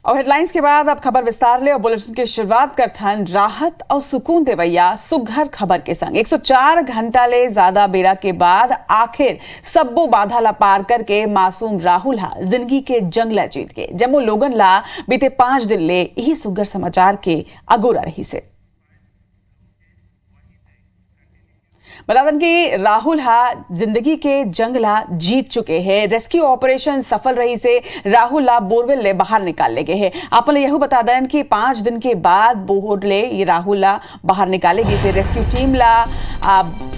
और हेडलाइंस के बाद अब खबर विस्तार ले और बुलेटिन की शुरुआत करथन राहत और सुकून देवैया सुघर खबर के संग 104 घंटा ले ज्यादा बेरा के बाद आखिर सब्बो बाधा ला पार करके मासूम राहुल हा जिंदगी के जंग ला जीत के जम्मू लोगन ला बीते 5 दिन ले यही सुघर समाचार के अगोरा रही से। बता कि राहुल हा जिंदगी के जंग ला जीत चुके हैं। रेस्क्यू ऑपरेशन सफल रही से राहुल ला बोरवेल ले बाहर निकाल ले गए हैं। आप यह बता दें कि 5 दिन के बाद बोहर ले ये राहुल ला बाहर निकाले गए से रेस्क्यू टीम ला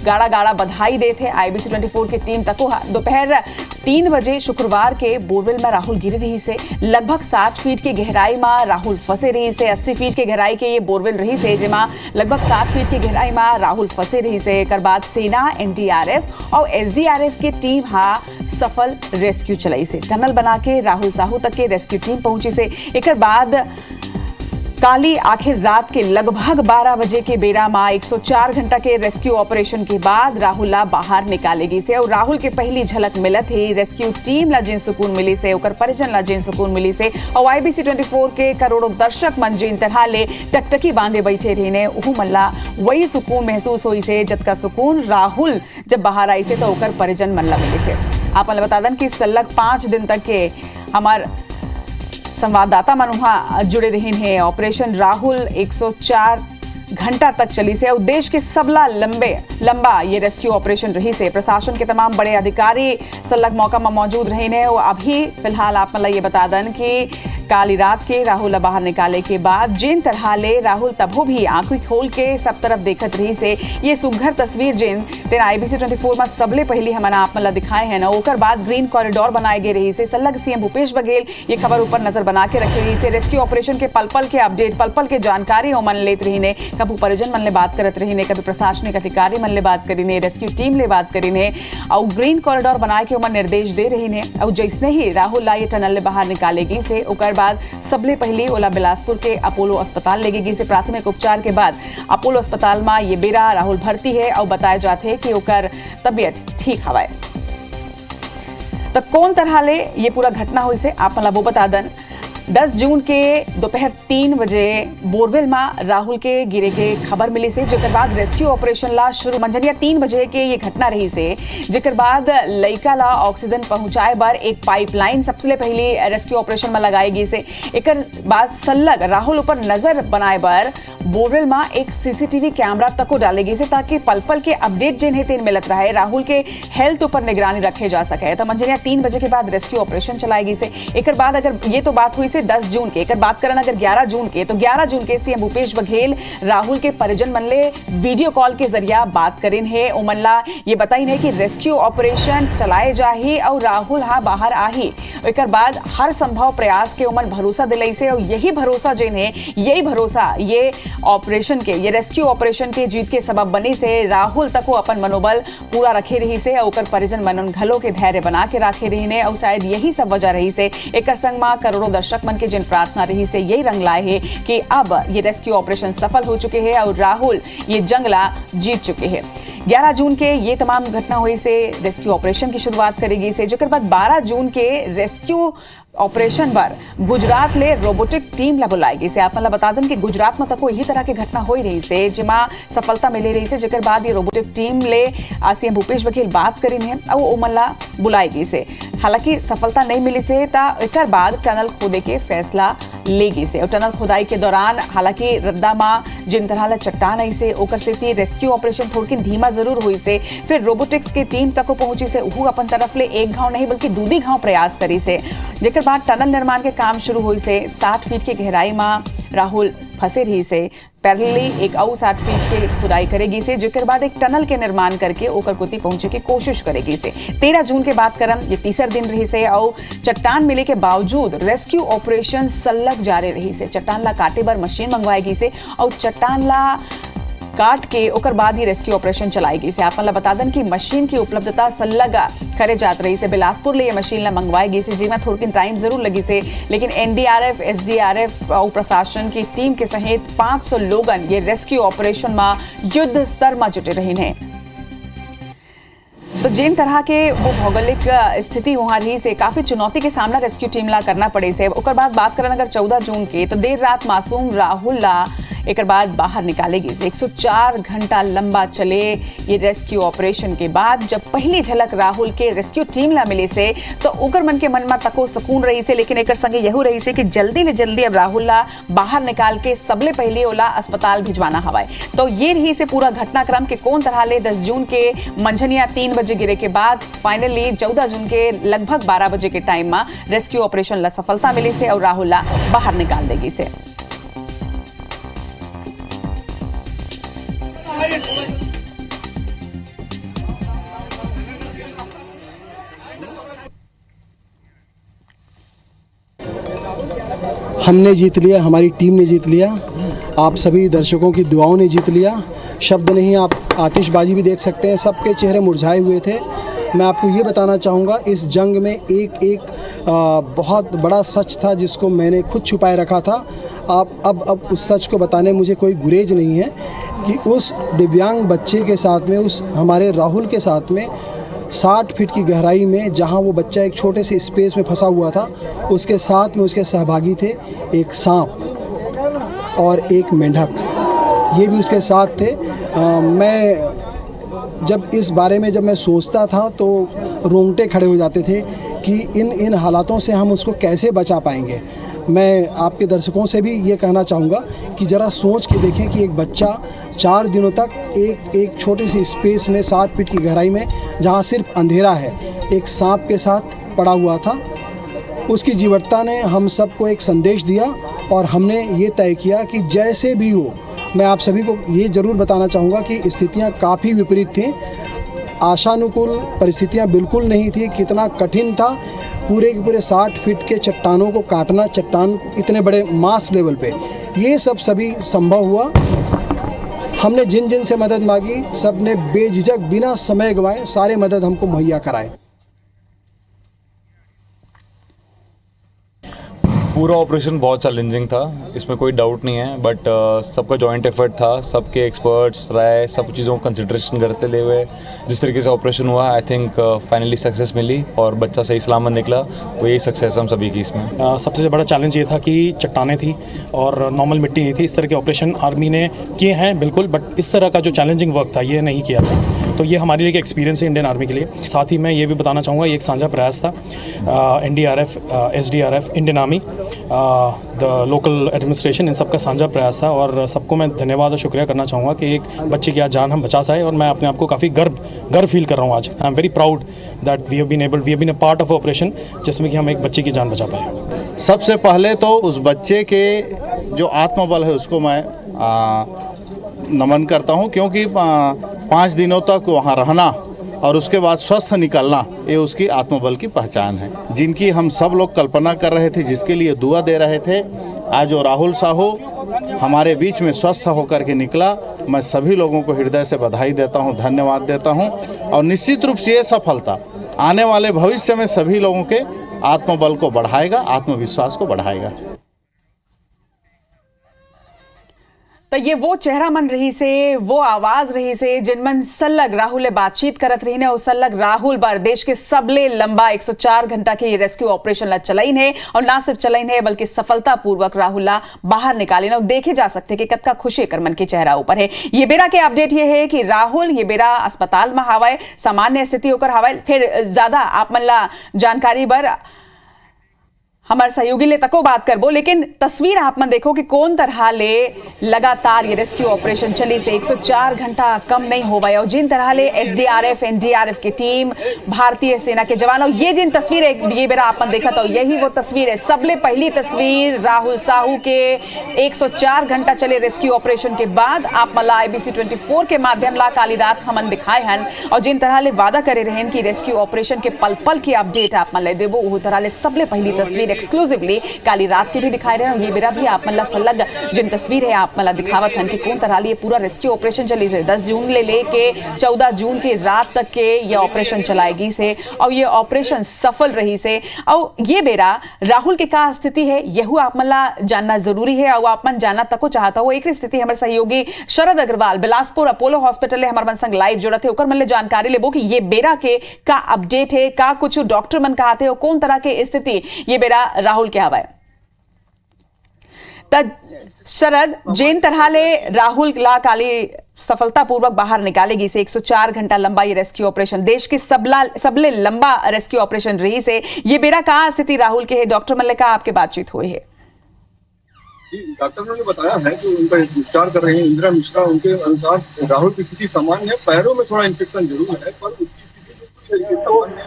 गाड़ा गाड़ा बधाई दे थे। IBC 24 की टीम तको दोपहर 3 बजे शुक्रवार के बोरवेल में राहुल गिरे रही से लगभग 60 फीट की गहराई में राहुल फंसे रही से 80 फीट की गहराई के ये बोरवेल रही से जेमा लगभग 60 फीट की गहराई में राहुल फंसे रही से। एक बाद सेना NDRF और SDRF की टीम सफल रेस्क्यू चलाई से टनल बना के राहुल साहू तक के रेस्क्यू टीम पहुंची से। एक बाद काली आखिर रात के लगभग 12 बजे के बेरा में 104 घंटा के रेस्क्यू ऑपरेशन के बाद राहुल ला बाहर निकालेगी से और राहुल के पहली झलक मिलत ही रेस्क्यू टीम ला जिन सुकून मिली से ओकर परिजन ला जिन सुकून मिली से और IBC 24 के करोड़ों दर्शक मन जिन तरह ले टकटकी बांधे बैठे रही उहू मल्ला वही सुकून महसूस हुई से जतका सुकून राहुल जब बाहर आई से तो ओकर परिजन मन ला मिली से। आप बता दें कि सलग 5 दिन तक के हमार संवाददाता मन वहां जुड़े रही हैं। ऑपरेशन राहुल 104 घंटा तक चली से और देश के सबला लंबा ये रेस्क्यू ऑपरेशन रही से। प्रशासन के तमाम बड़े अधिकारी सलग मौका में मौजूद रहे हैं और अभी फिलहाल आप मतलब ये बता दें कि काली रात के राहुल बाहर निकाले के बाद जिन तरह ले राहुल तबो भी आंखें खोल के सब तरफ देखत रही से ये सुघर तस्वीर जिन तेन IBC 24 में सबले पहली हमारा आप मतलब दिखाए हैं ना ओकर बाद ग्रीन कॉरिडोर बनाए गए रही से। सलग CM भूपेश बघेल ये खबर ऊपर नजर बना के रखे रही से। रेस्क्यू ऑपरेशन के पल के अपडेट पल के जानकारी मन लेत रही ने कभी परिजन मन ले बात करत रही ने कभी प्रशासनिक अधिकारी मन ले बात करी ने रेस्क्यू टीम ले बात करी ने और ग्रीन कॉरिडोर बनाए के उमन निर्देश दे रही ने और जैसे ही राहुल ला ये टनल ले बाहर निकालेगी से ओकर बाद सबले पहली ओला बिलासपुर के अपोलो अस्पताल ले गई से। प्राथमिक उपचार के बाद अपोलो अस्पताल में ये बेरा राहुल भर्ती है और बताया जाते है कि ओकर तबियत ठीक हवाए। तो कौन तरह ले ये पूरा घटना हुई से आप मतलब वो बता दें 10 जून के दोपहर 3 बजे बोरवेल में राहुल के गिरे के खबर मिली से जेकर बाद रेस्क्यू ऑपरेशन ला शुरू मंझनिया 3 बजे के ये घटना रही से जेकर बाद लइका ला ऑक्सीजन पहुंचाए बार एक पाइपलाइन सबसे पहले रेस्क्यू ऑपरेशन में लगाई गई से। एक बाद सलग राहुल ऊपर नजर बनाए बार बोरवेल में एक CCTV कैमरा तको डाले गई से ताकि पल के अपडेट जिन है तेन मिलत रहे राहुल के हेल्थ ऊपर निगरानी रखे जा सके। तो मंझनिया 3 बजे के बाद रेस्क्यू ऑपरेशन चलाई गई से। एक बाद अगर ये तो बात हुई 10 जून के एक बात करना अगर 11 जून के तो 11 जून के CM भूपेश बघेल राहुल के परिजन मन ले वीडियो कॉल के जरिया बात करें है उमनला ये बताई है कि रेस्क्यू ऑपरेशन चलाए जाही और राहुल बाहर आही। एक बाद हर संभव प्रयास के उमन भरोसा दिलाई से और यही भरोसा जिन है यही भरोसा ये ऑपरेशन के ये रेस्क्यू ऑपरेशन के जीत के सबब बनी से। राहुल तक अपन मनोबल पूरा रखे रही से और परिजन मन घलों के धैर्य बना के रखे रही ने और शायद यही सब वजह रही से एक संग में करोड़ों दर्शक मन के जिन प्रार्थना रही से यही रंग लाए है कि अब ये रेस्क्यू ऑपरेशन सफल हो चुके हैं और राहुल ये जंगला जीत चुके हैं। 11 जून के ये तमाम घटना हुई से रेस्क्यू ऑपरेशन की शुरुआत करेगी से जेकर बाद 12 जून के रेस्क्यू ऑपरेशन पर गुजरात ले रोबोटिक टीम ला बुलाएगी से। आप मतलब बता दें कि गुजरात में तको यही तरह की घटना हो रही से जिमा सफलता मिले रही से जेकर बाद ये रोबोटिक टीम ले CM भूपेश बघेल बात करी है और उमला बुलाएगी से। हालांकि सफलता नहीं मिली से एक बाद टनल खोदे के फैसला लेगी से और टनल खुदाई के दौरान हालांकि रद्दा माँ जिन तरह चट्टान आई से ओकर से रेस्क्यू ऑपरेशन थोड़ी धीमा जरूर हुई से। फिर रोबोटिक्स के टीम तक पहुंची से उहू अपन तरफ ले एक घाव नहीं बल्कि दूधी घाव प्रयास करी से जेकर बाद टनल निर्माण के काम शुरू हुई से। 60 फीट की गहराई में राहुल फंसे रही से पैरेलली एक और 60 फीट के खुदाई करेगी से जेकर बाद एक टनल के निर्माण करके ओकर कोती पहुंचे की कोशिश करेगी से। 13 जून के बात करम ये तीसरा दिन रही से और चट्टान मिले के बावजूद रेस्क्यू ऑपरेशन सलग जारी रही से। चट्टान ला काटे बर मशीन मंगवाएगी से और चट्टान ला काट के ओकर बाद ही रेस्क्यू ऑपरेशन चलाएगी से। आप मतलब बता दें कि मशीन की उपलब्धता सलग करे जात रही से। बिलासपुर ले ये मशीन ला मंगवाएगी से जिसमें थोड़ी टाइम जरूर लगी से लेकिन NDRF SDRF और प्रशासन की टीम के सहित 500 लोगन ये रेस्क्यू ऑपरेशन में युद्ध स्तर में जुटे रहे हैं। तो जिन तरह के वो भौगोलिक स्थिति वहाँ रही से काफी चुनौती के सामना रेस्क्यू टीम ला करना पड़े से। ओकर बाद बात करन अगर 14 जून के तो देर रात मासूम राहुल ला एक बाद बाहर निकालेगी। 104 घंटा लंबा चले ये रेस्क्यू ऑपरेशन के बाद जब पहली झलक राहुल के रेस्क्यू टीम ला मिले से तो ओकर मन के मन में तको सुकून रही से, लेकिन एक संगे यहू रही से कि जल्दी ले जल्दी अब राहुल ला बाहर निकाल के सबले पहले ओला अस्पताल भिजवाना हवाए। तो ये रही से पूरा घटनाक्रम के कौन तरह ले 10 जून के मंझनिया 3 बजे गिरे के बाद फाइनली 14 जून के लगभग 12 बजे के टाइम में रेस्क्यू ऑपरेशन ला सफलता मिली से और राहुल ला बाहर निकाल देगी से। हमने जीत लिया, हमारी टीम ने जीत लिया, आप सभी दर्शकों की दुआओं ने जीत लिया। शब्द नहीं, आप आतिशबाजी भी देख सकते हैं, सबके चेहरे मुरझाए हुए थे। मैं आपको ये बताना चाहूँगा इस जंग में एक बहुत बड़ा सच था जिसको मैंने खुद छुपाए रखा था। अब उस सच को बताने मुझे कोई गुरेज नहीं है कि उस दिव्यांग बच्चे के साथ में, उस हमारे राहुल के साथ में 60 फीट की गहराई में जहां वो बच्चा एक छोटे से स्पेस में फंसा हुआ था, उसके साथ में उसके सहभागी थे एक सांप और एक मेंढक, ये भी उसके साथ थे। मैं जब इस बारे में मैं सोचता था तो रोंगटे खड़े हो जाते थे कि इन हालातों से हम उसको कैसे बचा पाएंगे। मैं आपके दर्शकों से भी ये कहना चाहूँगा कि ज़रा सोच के देखें कि एक बच्चा 4 दिनों तक एक छोटे से स्पेस में 60 फीट की गहराई में जहाँ सिर्फ अंधेरा है, एक सांप के साथ पड़ा हुआ था। उसकी जीवटता ने हम सबको एक संदेश दिया और हमने ये तय किया कि जैसे भी हो, मैं आप सभी को ये ज़रूर बताना चाहूँगा कि स्थितियाँ काफ़ी विपरीत थीं, आशानुकूल परिस्थितियाँ बिल्कुल नहीं थी। कितना कठिन था पूरे के पूरे 60 फीट के चट्टानों को काटना, चट्टान इतने बड़े मास लेवल पे, ये सभी संभव हुआ। हमने जिन से मदद मांगी, सब ने बेझिझक बिना समय गंवाए सारे मदद हमको मुहैया कराए। पूरा ऑपरेशन बहुत चैलेंजिंग था, इसमें कोई डाउट नहीं है, बट सबका जॉइंट एफर्ट था, सबके एक्सपर्ट्स राय सब चीज़ों को कंसिडरेशन करते हुए जिस तरीके से ऑपरेशन हुआ, आई थिंक फाइनली सक्सेस मिली और बच्चा सही सलामत निकला। वो यही सक्सेस हम सभी की इसमें। सबसे बड़ा चैलेंज ये था कि चट्टानें थी और नॉर्मल मिट्टी नहीं थी। इस तरह के ऑपरेशन आर्मी ने किए हैं बिल्कुल, बट इस तरह का जो चैलेंजिंग वर्क था ये नहीं किया था। तो ये हमारे लिए एक एक्सपीरियंस है इंडियन आर्मी के लिए। साथ ही मैं ये भी बताना चाहूँगा, ये एक साझा प्रयास था NDRF, SDRF, Indian army, the local administration, इन सब का साझा प्रयास था और सबको मैं धन्यवाद और शुक्रिया करना चाहूँगा कि एक बच्चे की आज जान हम बचा सके और मैं अपने आप को काफ़ी गर्व फील कर रहा हूँ आज। I am very proud that we have been a part of operation जिसमें कि हम एक बच्चे की जान बचा पाए। सबसे पहले तो उस बच्चे के जो आत्मबल है उसको मैं नमन करता हूँ, क्योंकि 5 दिनों तक वहाँ रहना और उसके बाद स्वस्थ निकलना, ये उसकी आत्मबल की पहचान है, जिनकी हम सब लोग कल्पना कर रहे थे, जिसके लिए दुआ दे रहे थे। आज वो राहुल साहू हमारे बीच में स्वस्थ होकर के निकला। मैं सभी लोगों को हृदय से बधाई देता हूँ, धन्यवाद देता हूँ और निश्चित रूप से ये सफलता आने वाले भविष्य में सभी लोगों के आत्मबल को बढ़ाएगा, आत्मविश्वास को बढ़ाएगा। तो ये वो चेहरा मन रही से, वो आवाज रही से जिनमन सल्लग राहुल बातचीत करत रही ने, सल्लग राहुल बार देश के सबले लंबा 104 घंटा के ये रेस्क्यू ऑपरेशन ला चलाइन है और ना सिर्फ चलाइन है बल्कि सफलता पूर्वक राहुल ला बाहर निकाली ना। देखे जा सकते कि कतका खुशी कर मन के चेहरा ऊपर है। ये बेरा के अपडेट ये है कि राहुल ये बेरा अस्पताल में हवाए, सामान्य स्थिति होकर हवाए। फिर ज्यादा आप मन ला जानकारी बर हमारे सहयोगी ले तको बात करबो, लेकिन तस्वीर आप मन देखो कि कौन तरह ले लगातार ये रेस्क्यू ऑपरेशन चली से 104 घंटा कम नहीं हो पाया और जिन तरह ले SDRF, NDRF की टीम, भारतीय सेना के जवानों, ये जिन तस्वीर है ये बेरा आप मन देखा तो यही वो तस्वीर है। सबले पहली तस्वीर राहुल साहू के 104 घंटा चले रेस्क्यू ऑपरेशन के बाद आप मला IBC 24 के माध्यम ला काली रात हमन दिखाए हन और जिन तरह ले वादा करे रहन कि रेस्क्यू ऑपरेशन के पल पल की अपडेट आप मन ले देबो, वो तरह ले सबले पहली तस्वीर एक्सक्लूसिवली काली रात के भी दिखाई रहे हैं। ये बेरा भी आप मतलब सलग जिन तस्वीर है आप मतलब दिखावत हन कि कौन तरह ये पूरा रेस्क्यू ऑपरेशन चली से 10 जून ले लेके 14 जून की रात तक के ये ऑपरेशन चलाएगी से और ये ऑपरेशन सफल रही से। और ये बेरा राहुल के का स्थिति है यहू आप मतलब जानना जरूरी है और आप मन जानना तको चाहता हो। एक स्थिति हमारे सहयोगी शरद अग्रवाल बिलासपुर अपोलो हॉस्पिटल है हमारे संग लाइव जुड़त है, ओकर मन ले जानकारी लेबो कि ये बेरा के का अपडेट है, का कुछ डॉक्टर मन कहते हो कौन तरह के स्थिति ये बेरा राहुल के हवा है। शरद जेन तरह ले राहुल ला काली सफलतापूर्वक बाहर निकालेगी से 104 घंटा लंबा ये रेस्क्यू ऑपरेशन देश की सबले लंबा रेस्क्यू ऑपरेशन रही से ये बेरा कहां स्थिति राहुल के है, डॉक्टर मल्ले का आपके बातचीत हुई है? जी डॉक्टर ने बताया है कि उनका उपचार कर रहे हैं इंदिरा मिश्रा। उनके अनुसार राहुल की स्थिति सामान्य है, पैरों में थोड़ा इन्फेक्शन जरूर है पर उसकी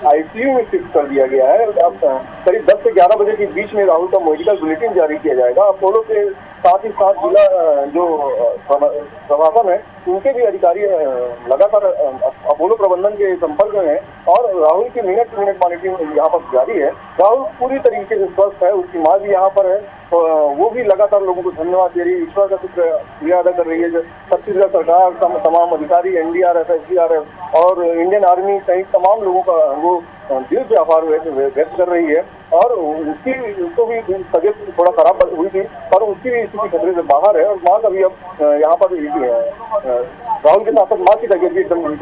आईसीयू में शिफ्ट कर दिया गया है। अब करीब 10 से 11 बजे के बीच में राहुल का मेडिकल बुलेटिन जारी किया जाएगा। अपोलो के साथ ही साथ जिला जो प्रशासन है उनके भी अधिकारी लगातार अपोलो प्रबंधन के संपर्क में है और राहुल की मिनट टू मिनट मॉनिटरिंग यहाँ पर जारी है। राहुल पूरी तरीके से स्वस्थ है, उसकी माँ भी यहाँ पर है, वो भी लगातार लोगों को धन्यवाद दे रही है, ईश्वर का शुक्रिया अदा कर रही है। छत्तीसगढ़ सरकार तमाम अधिकारी, एनडीआरएफ, एसडीआरएफ और इंडियन आर्मी सहित तमाम लोगों का वो दिल से आभार व्यक्त कर रही है। और उसकी तो भी तबियत थोड़ा खराब हुई थी पर उसकी भी स्थिति खतरे से बाहर है और माँ का भी अब यहाँ पर राहुल के साथ माँ की तबियत भी एकदम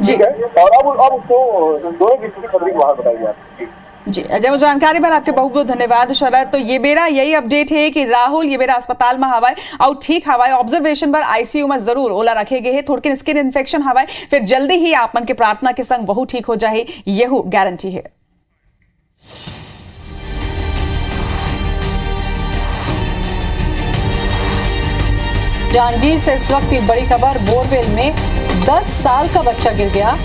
ठीक है और अब उसको दोनों की स्थिति खतरे के बाहर बताई जाती है। जी अजय, मुझे जानकारी पर आपके बहुत बहुत धन्यवाद शरद। तो ये बेरा यही अपडेट है कि राहुल ये बेरा अस्पताल में हवाए और ठीक हवाए ऑब्जर्वेशन पर आईसीयू में जरूर ओला रखे गए हैं, थोड़के स्किन इन्फेक्शन हवाए फिर जल्दी ही आप मन के प्रार्थना के संग बहुत ठीक हो जाए यह गारंटी है। जांजगीर से इस वक्त की बड़ी खबर, बोरवेल में 10 साल का बच्चा गिर गया।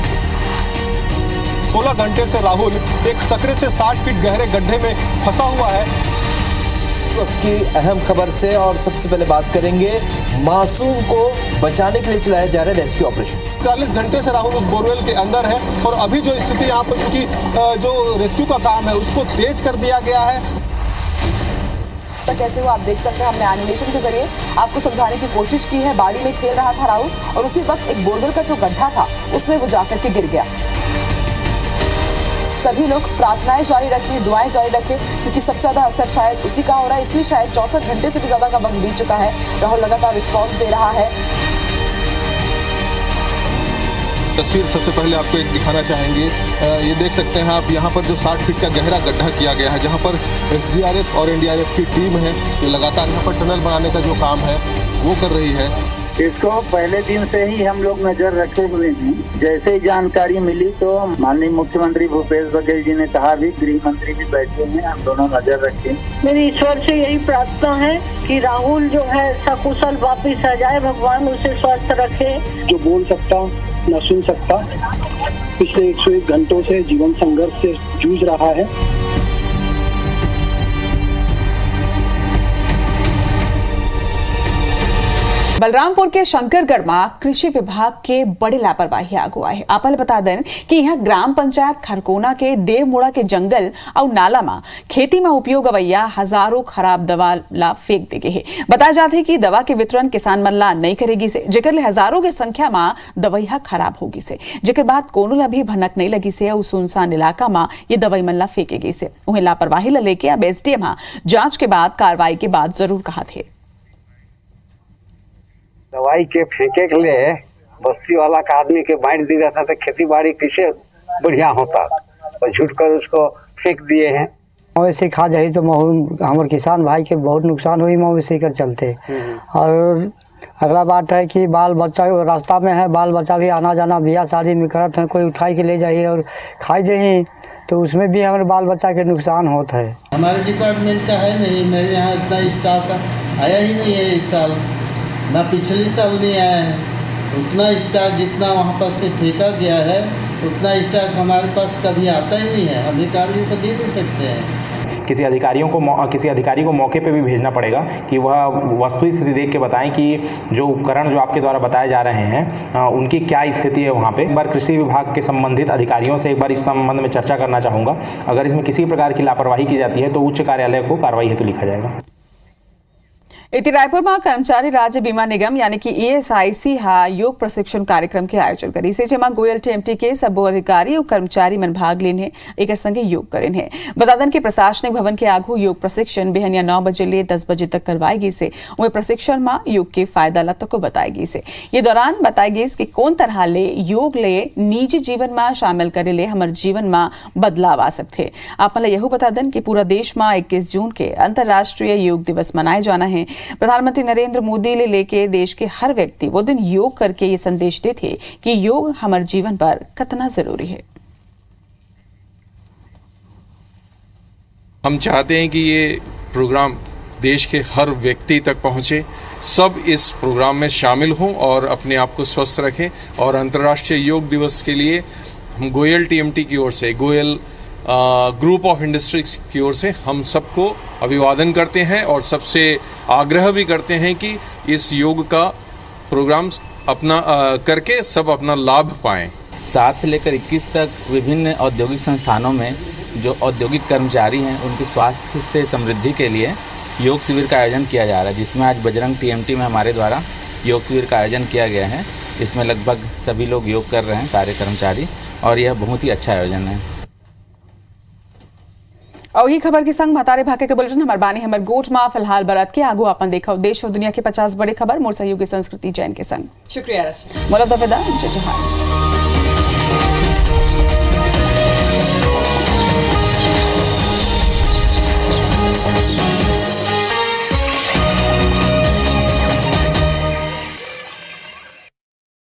16 घंटे से राहुल एक सकरे से 60 फीट गहरे गड्ढे में फंसा हुआ है। की अहम खबर से और सबसे पहले बात करेंगे मासूम को बचाने के लिए चलाया जा रहा है रेस्क्यू ऑपरेशन। 40 घंटे से राहुल उस बोरवेल के अंदर है और अभी जो स्थिति यहाँ पर चूंकि जो रेस्क्यू का काम है उसको तेज कर दिया गया है। कैसे वो आप देख सकते हैं, हमने एनिमेशन के जरिए आपको समझाने की कोशिश की है। बाड़ी में खेल रहा था राहुल और उसी वक्त एक बोरवेल का जो गड्ढा था उसमें वो जाकर के गिर गया। सभी लोग प्रार्थनाएं जारी रखें, दुआएं जारी रखें क्योंकि सबसे ज्यादा असर शायद उसी का हो रहा है, इसलिए शायद 64 घंटे से भी ज्यादा का वक्त बीत चुका है। राहुल लगातार रिस्पॉन्स दे रहा है। तस्वीर सबसे पहले आपको एक दिखाना चाहेंगे, ये देख सकते हैं आप यहाँ पर जो 60 फीट का गहरा गड्ढा किया गया है जहाँ पर एसडीआरएफ और एनडीआरएफ की टीम है जो लगातार यहाँ पर टनल बनाने का जो काम है वो कर रही है। इसको पहले दिन से ही हम लोग नजर रखे हुए हैं। जैसे ही जानकारी मिली तो माननीय मुख्यमंत्री भूपेश बघेल जी ने कहा, भी गृह मंत्री भी बैठे हैं, हम दोनों नजर रखें। मेरी ईश्वर से यही प्रार्थना है कि राहुल जो है सकुशल वापिस आ जाए, भगवान उसे स्वस्थ रखे। जो बोल सकता न सुन सकता, पिछले 101 घंटों से जीवन संघर्ष से जूझ रहा है। बलरामपुर के शंकरगढ़ में कृषि विभाग के बड़े लापरवाही आगू आए। आपल बता दें कि यहाँ ग्राम पंचायत खरकोना के देवमोड़ा के जंगल और नाला में खेती में उपयोग अवैया हजारों खराब दवा ला फेंक दे गए है। बताया जाता है कि दवा के वितरण किसान मन ला नहीं करेगी से, जेकर ले हजारों के संख्या में दवाइया खराब होगी से, जेकर बाद कोनो ला भी भनक नहीं लगी से और सुनसान इलाका में ये दवाई मन ला फेंकेगी से। उन्हें लापरवाही ला लेके अब एसडीएम जांच के बाद कार्रवाई के बाद जरूर कहा थे। दवाई के फेंके के लिए बस्ती वाला का आदमी के बांट दी रहता तो खेती बाड़ी कैसे बढ़िया होता, और झूठ कर उसको फेंक दिए हैं। मवेशी खा जाही तो हमारे किसान भाई के बहुत नुकसान हुई मवेशी के चलते। और अगला बात है कि बाल बच्चा रास्ता में है, बाल बच्चा भी आना जाना बियाह शादी में करत है, कोई उठाई के ले जाइए और खाई जाही तो उसमें भी हमारे बाल बच्चा के नुकसान होता है। हमारे डिपार्टमेंट का है नहीं, मेरे यहाँ इतना स्टाफ आया ही नहीं है इस साल, ना पिछले साल नहीं आया है। उतना स्टॉक जितना वहाँ पास में फेंका गया है उतना स्टॉक हमारे पास कभी आता ही नहीं है, हम कार्य को दे नहीं सकते हैं। किसी अधिकारी को मौके पे भी भेजना पड़ेगा कि वह वस्तु स्थिति देख के बताएं कि जो उपकरण जो आपके द्वारा बताए जा रहे हैं उनकी क्या स्थिति है वहाँ पे। एक बार कृषि विभाग के संबंधित अधिकारियों से एक बार इस संबंध में चर्चा करना चाहूँगा। अगर इसमें किसी प्रकार की लापरवाही की जाती है तो उच्च कार्यालय को कार्रवाई हेतु लिखा जाएगा। इति रायपुर में कर्मचारी राज्य बीमा निगम यानी कि ESIC हा योग प्रशिक्षण कार्यक्रम के आयोजन करी से जेमा गोयल TMT के सबो अधिकारी और कर्मचारी मन भाग लेने एक संगे योग करेन है। बतादन के प्रशासनिक भवन के आगू योग प्रशिक्षण बिहनिया 9 बजे ले 10 बजे तक करवाएगी से वे प्रशिक्षण में योग के फायदा लत को बताएगी से ये दौरान बताएगी कि कौन तरह ले योग ले निजी जीवन में शामिल करे ले हमारे जीवन में बदलाव आ सकते। आपने यह बतादन कि पूरा देश में 21 जून के अंतर्राष्ट्रीय योग दिवस मनाए जाना है। प्रधानमंत्री नरेंद्र मोदी ले लेके देश के हर व्यक्ति वो दिन योग करके ये संदेश देते कि योग हमारे जीवन पर कितना जरूरी है। हम चाहते हैं कि ये प्रोग्राम देश के हर व्यक्ति तक पहुंचे, सब इस प्रोग्राम में शामिल हों और अपने आप को स्वस्थ रखें। और अंतर्राष्ट्रीय योग दिवस के लिए हम गोयल TMT की ओर से, गोयल ग्रुप ऑफ इंडस्ट्रीज की ओर से हम सबको अभिवादन करते हैं और सबसे आग्रह भी करते हैं कि इस योग का प्रोग्राम अपना करके सब अपना लाभ पाएं। 7 से लेकर 21 तक विभिन्न औद्योगिक संस्थानों में जो औद्योगिक कर्मचारी हैं उनकी स्वास्थ्य से समृद्धि के लिए योग शिविर का आयोजन किया जा रहा है, जिसमें आज बजरंग TMT में हमारे द्वारा योग शिविर का आयोजन किया गया है। इसमें लगभग सभी लोग योग कर रहे हैं, सारे कर्मचारी, और यह बहुत ही अच्छा आयोजन है। और ये खबर के संग महतारे भाके के बुलेटिन हमार बानी हमार गोट में फिलहाल बरत के आगू अपन देखा देश और दुनिया के 50 बड़े खबर मोर सहयोगी संस्कृति जैन के संग। शुक्रिया। मोला दफेदा जय जहान।